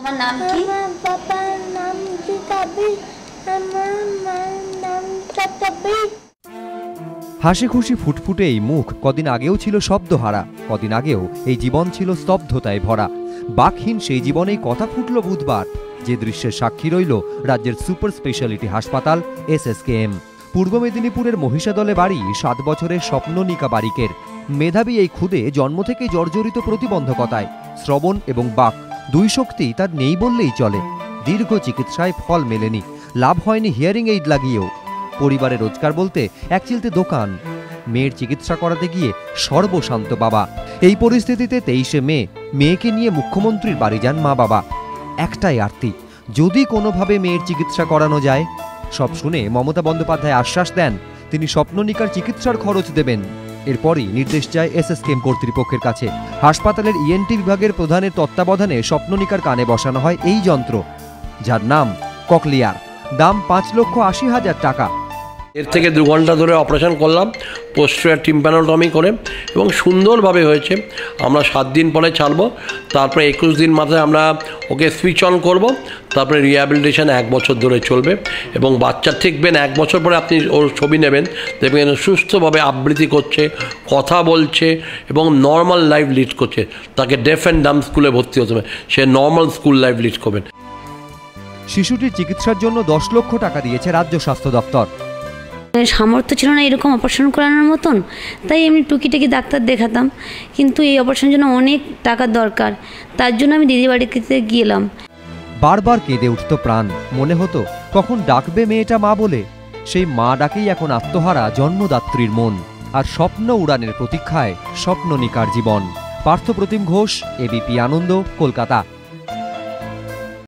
তোমার নাম কি? আমার বাবার নাম জিতাবি, আমার মার নাম চাচাবি। হাসি খুশি ফুটফুটে এই মুখ কদিন আগেও ছিল শব্দহারা, কদিন আগেও এই জীবন ছিল স্তব্ধতায় ভরা। বাকহীন সেই জীবনেই কথা ফুটল বুধবার, যে দৃশ্যের সাক্ষী রইল রাজ্যের সুপার স্পেশালিটি হাসপাতাল SSKM। পূর্ব মেদিনীপুরের মহিষাদলে বাড়ি 7 বছরের স্বপ্ননিকা বারিকের। মেধাবী এই খুদে জন্ম থেকে জর্জরিত প্রতিবন্ধকতায়, শ্রবণ এবং বাক দুই শক্তি তার নেই বললেই চলে। দীর্ঘ চিকিৎসায় ফল মেলেনি, লাভ হয়নি হিয়ারিং এইড লাগিয়েও। পরিবারের রোজগার বলতে এক চিলতে দোকান। মেয়ের চিকিৎসা করাতে গিয়ে সর্বশান্ত বাবা। এই পরিস্থিতিতে 23শে মে মেয়েকে নিয়ে মুখ্যমন্ত্রীর বাড়ি যান মা বাবা। একটাই আরতি, যদি কোনোভাবে মেয়ের চিকিৎসা করানো যায়। সব শুনে মমতা বন্দ্যোপাধ্যায় আশ্বাস দেন তিনি স্বপ্ননিকার চিকিৎসার খরচ দেবেন। এরপরই নির্দেশ যায় SSKM কর্তৃপক্ষের কাছে। হাসপাতালের ENT বিভাগের প্রধানের তত্ত্বাবধানে স্বপ্ননিকার কানে বসানো হয় এই যন্ত্র, যার নাম ককলিয়ার। দাম 5,80,000 টাকা। এর থেকে 2 ঘন্টা ধরে অপারেশন করলাম পোস্টেরিয়র টিম্প্যানোটমি করে, এবং সুন্দরভাবে হয়েছে। আমরা 7 দিন পরে ছাড়বো, তারপরে 21 দিন মাথায় আমরা ওকে সুইচ অন করব, তারপরে রিহ্যাবিলিটেশন 1 বছর ধরে চলবে। এবং বাচ্চা ঠিকবেন 1 বছর পরে আপনি ওর ছবি নেবেন, দেখবেন সুস্থভাবে আবৃত্তি করছে, কথা বলছে এবং নর্মাল লাইফ লিড করছে। তাকে ডেফ অ্যান্ড ডাম্ব স্কুলে ভর্তি হতে হবে, সে নর্মাল স্কুল লাইফ লিড করবেন। শিশুটির চিকিৎসার জন্য 10 লক্ষ টাকা দিয়েছে রাজ্য স্বাস্থ্য দপ্তর। সামর্থ্য ছিল না এরকম অপারেশন করানোর মতন, তাই এমনি টুকিটাকি ডাক্তার দেখাতাম, কিন্তু এই অপারেশনের জন্য অনেক টাকার দরকার, তার জন্য আমি দিদি বাড়িতে গেলাম। বারবার কেঁদে উঠত প্রাণ, মনে হতো কখন ডাকবে মেয়েটা মা বলে। সেই মা ডাকেই এখন আত্মহারা জন্মদাত্রীর মন, আর স্বপ্ন উড়ানের প্রতীক্ষায় স্বপ্ননিকার জীবন। পার্থ প্রতিম ঘোষ, ABP আনন্দ, কলকাতা।